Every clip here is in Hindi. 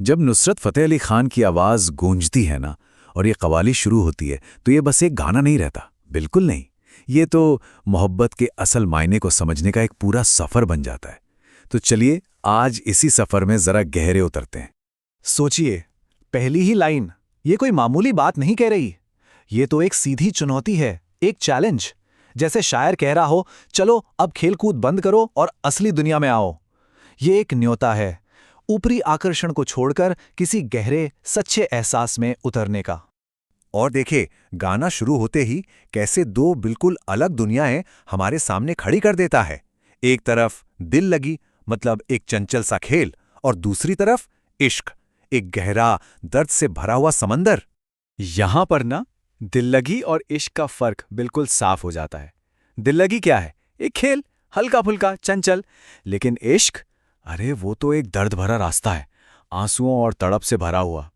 जब नुसरत फ़तेह अली खान की आवाज़ गूंजती है ना और ये कव्वाली शुरू होती है तो ये बस एक गाना नहीं रहता, बिल्कुल नहीं। ये तो मोहब्बत के असल मायने को समझने का एक पूरा सफ़र बन जाता है। तो चलिए आज इसी सफ़र में ज़रा गहरे उतरते हैं। सोचिए, पहली ही लाइन, ये कोई मामूली बात नहीं कह रही। ये तो एक सीधी चुनौती है, एक चैलेंज। जैसे शायर कह रहा हो, चलो अब खेलकूद बंद करो और असली दुनिया में आओ। ये एक न्योता है, ऊपरी आकर्षण को छोड़कर किसी गहरे, सच्चे एहसास में उतरने का। और देखे, गाना शुरू होते ही कैसे दो बिल्कुल अलग दुनियाएं हमारे सामने खड़ी कर देता है। एक तरफ दिल लगी, मतलब एक चंचल सा खेल, और दूसरी तरफ इश्क, एक गहरा, दर्द से भरा हुआ समंदर। यहां पर ना दिल लगी और इश्क का फर्क बिल्कुल साफ हो जाता है। दिल लगी क्या है? एक खेल, हल्का फुल्का, चंचल। लेकिन इश्क, अरे वो तो एक दर्द भरा रास्ता है, आंसुओं और तड़प से भरा हुआ।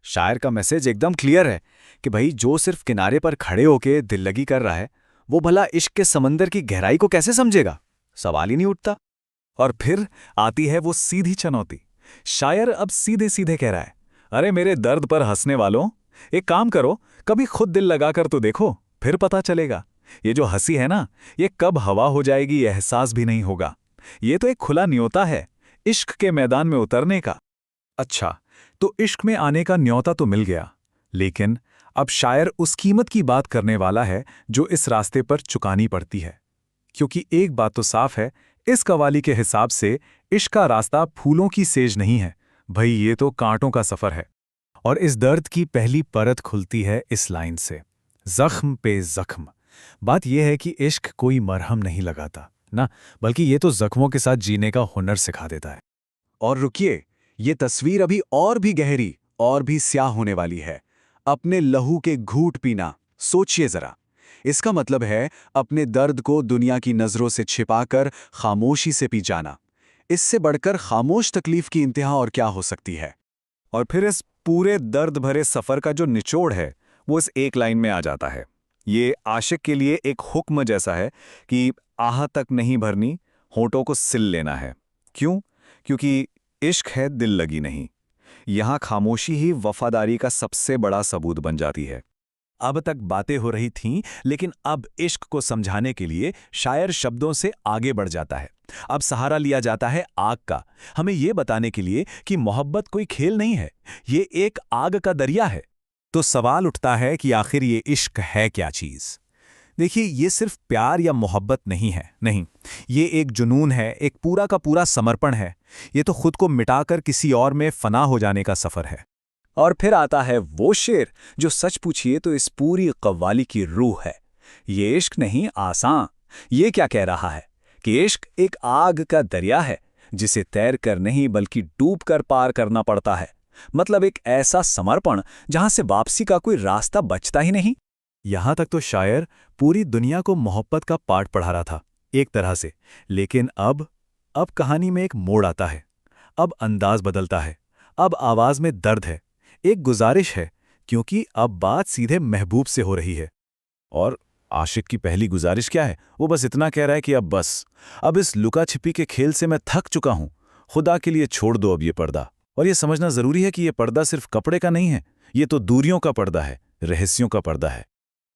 शायर का मैसेज एकदम क्लियर है कि भाई जो सिर्फ किनारे पर खड़े होके दिल लगी कर रहा है, वो भला इश्क के समंदर की गहराई को कैसे समझेगा? सवाल ही नहीं उठता। और फिर आती है वो सीधी चुनौती। शायर अब सीधे सीधे कह रहा है, अरे मेरे दर्द पर हंसने वालों, एक काम करो, कभी खुद दिल लगाकर तो देखो, फिर पता चलेगा। ये जो हंसी है ना, ये कब हवा हो जाएगी एहसास भी नहीं होगा। ये तो एक खुला न्योता है, इश्क के मैदान में उतरने का। अच्छा, तो इश्क में आने का न्योता तो मिल गया, लेकिन अब शायर उस कीमत की बात करने वाला है जो इस रास्ते पर चुकानी पड़ती है। क्योंकि एक बात तो साफ है, इस कवाली के हिसाब से इश्क का रास्ता फूलों की सेज नहीं है भाई, ये तो कांटों का सफर है। और इस दर्द की पहली परत खुलती है इस लाइन से, जख्म पे जख्म। बात यह है कि इश्क कोई मरहम नहीं लगाता ना, बल्कि ये तो जख्मों के साथ जीने का हुनर सिखा देता है। और रुकिए, ये तस्वीर अभी और भी गहरी और भी स्याह होने वाली है। अपने लहू के घूंट पीना, सोचिए जरा। इसका मतलब है अपने दर्द को दुनिया की नजरों से छिपाकर खामोशी से पी जाना। इससे बढ़कर खामोश तकलीफ की इंतहा और क्या हो सकती है? और फिर इस पूरे दर्द भरे सफर का जो निचोड़ है, वो इस एक लाइन में आ जाता है। ये आशिक के लिए एक हुक्म जैसा है कि आह तक नहीं भरनी, होंठों को सिल लेना है। क्यों? क्योंकि इश्क है, दिल लगी नहीं। यहां खामोशी ही वफादारी का सबसे बड़ा सबूत बन जाती है। अब तक बातें हो रही थीं, लेकिन अब इश्क को समझाने के लिए शायर शब्दों से आगे बढ़ जाता है। अब सहारा लिया जाता है आग का, हमें यह बताने के लिए कि मोहब्बत कोई खेल नहीं है, ये एक आग का दरिया है। तो सवाल उठता है कि आखिर ये इश्क है क्या चीज़? देखिए, ये सिर्फ प्यार या मोहब्बत नहीं है, नहीं, ये एक जुनून है, एक पूरा का पूरा समर्पण है। ये तो खुद को मिटाकर किसी और में फना हो जाने का सफ़र है। और फिर आता है वो शेर जो सच पूछिए तो इस पूरी कव्वाली की रूह है। ये इश्क नहीं आसान, ये क्या कह रहा है कि इश्क एक आग का दरिया है जिसे तैर कर नहीं बल्कि डूब कर पार करना पड़ता है। मतलब एक ऐसा समर्पण जहां से वापसी का कोई रास्ता बचता ही नहीं। यहां तक तो शायर पूरी दुनिया को मोहब्बत का पाठ पढ़ा रहा था एक तरह से, लेकिन अब कहानी में एक मोड़ आता है। अब अंदाज बदलता है, अब आवाज में दर्द है, एक गुजारिश है, क्योंकि अब बात सीधे महबूब से हो रही है। और आशिक की पहली गुजारिश क्या है? वो बस इतना कह रहा है कि अब इस लुका छिपी के खेल से मैं थक चुका हूं, खुदा के लिए छोड़ दो अब ये पर्दा। और ये समझना जरूरी है कि ये पर्दा सिर्फ कपड़े का नहीं है, ये तो दूरियों का पर्दा है, रहस्यों का पर्दा है।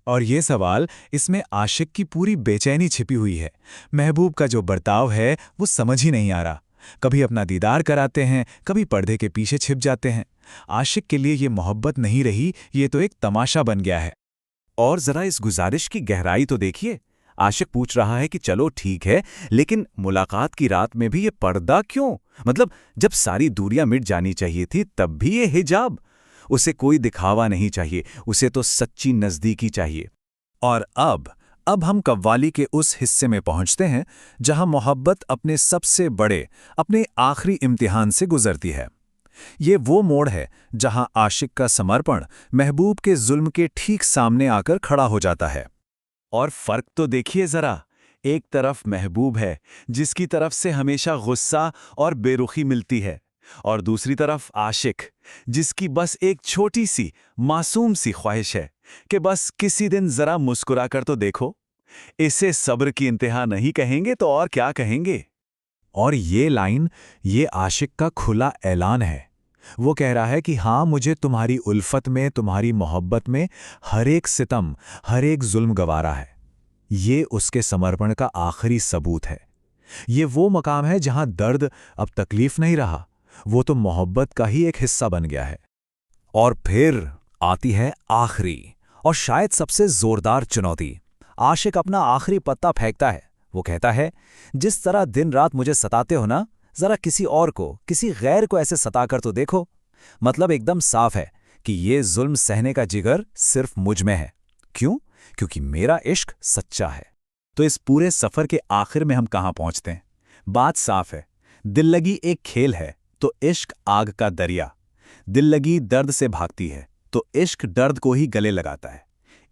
और ये सवाल, इसमें आशिक की पूरी बेचैनी छिपी हुई है। महबूब का जो बर्ताव है वो समझ ही नहीं आ रहा। कभी अपना दीदार कराते हैं, कभी पर्दे के पीछे छिप जाते हैं। आशिक के लिए ये मोहब्बत नहीं रही, ये तो एक तमाशा बन गया है। और जरा इस गुजारिश की गहराई तो देखिए। आशिक पूछ रहा है कि चलो ठीक है, लेकिन मुलाकात की रात में भी ये पर्दा क्यों? मतलब जब सारी दूरियां मिट जानी चाहिए थी तब भी ये हिजाब। उसे कोई दिखावा नहीं चाहिए, उसे तो सच्ची नज़दीकी चाहिए। और अब हम कव्वाली के उस हिस्से में पहुंचते हैं जहां मोहब्बत अपने सबसे बड़े, अपने आखिरी इम्तिहान से गुजरती है। ये वो मोड़ है जहां आशिक का समर्पण महबूब के जुल्म के ठीक सामने आकर खड़ा हो जाता है। और फर्क तो देखिए जरा, एक तरफ महबूब है जिसकी तरफ से हमेशा गुस्सा और बेरुखी मिलती है, और दूसरी तरफ आशिक जिसकी बस एक छोटी सी मासूम सी ख्वाहिश है कि बस किसी दिन जरा मुस्कुरा कर तो देखो। इसे सब्र की इंतहा नहीं कहेंगे तो और क्या कहेंगे? और ये लाइन, ये आशिक का खुला ऐलान है। वो कह रहा है कि हाँ, मुझे तुम्हारी उल्फत में, तुम्हारी मोहब्बत में हर एक सितम, हर एक जुल्म गवारा है। ये उसके समर्पण का आखिरी सबूत है। ये वो मकाम है जहां दर्द अब तकलीफ नहीं रहा, वो तो मोहब्बत का ही एक हिस्सा बन गया है। और फिर आती है आखिरी और शायद सबसे जोरदार चुनौती। आशिक अपना आखिरी पत्ता फेंकता है। वो कहता है, जिस तरह दिन रात मुझे सताते हो ना, जरा किसी और को, किसी गैर को ऐसे सताकर तो देखो। मतलब एकदम साफ है कि ये जुल्म सहने का जिगर सिर्फ मुझ में है। क्यों? क्योंकि मेरा इश्क सच्चा है। तो इस पूरे सफर के आखिर में हम कहां पहुंचते हैं? बात साफ है, दिल लगी एक खेल है तो इश्क आग का दरिया। दिल लगी दर्द से भागती है तो इश्क दर्द को ही गले लगाता है।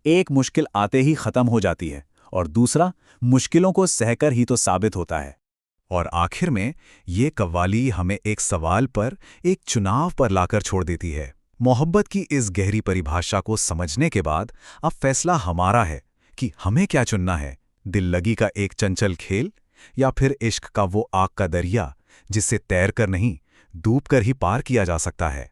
एक मुश्किल आते ही खत्म हो जाती है और दूसरा मुश्किलों को सहकर ही तो साबित होता है। और आखिर में ये कव्वाली हमें एक सवाल पर, एक चुनाव पर लाकर छोड़ देती है। मोहब्बत की इस गहरी परिभाषा को समझने के बाद अब फैसला हमारा है कि हमें क्या चुनना है, दिल लगी का एक चंचल खेल या फिर इश्क का वो आग का दरिया जिसे तैरकर नहीं, डूबकर ही पार किया जा सकता है।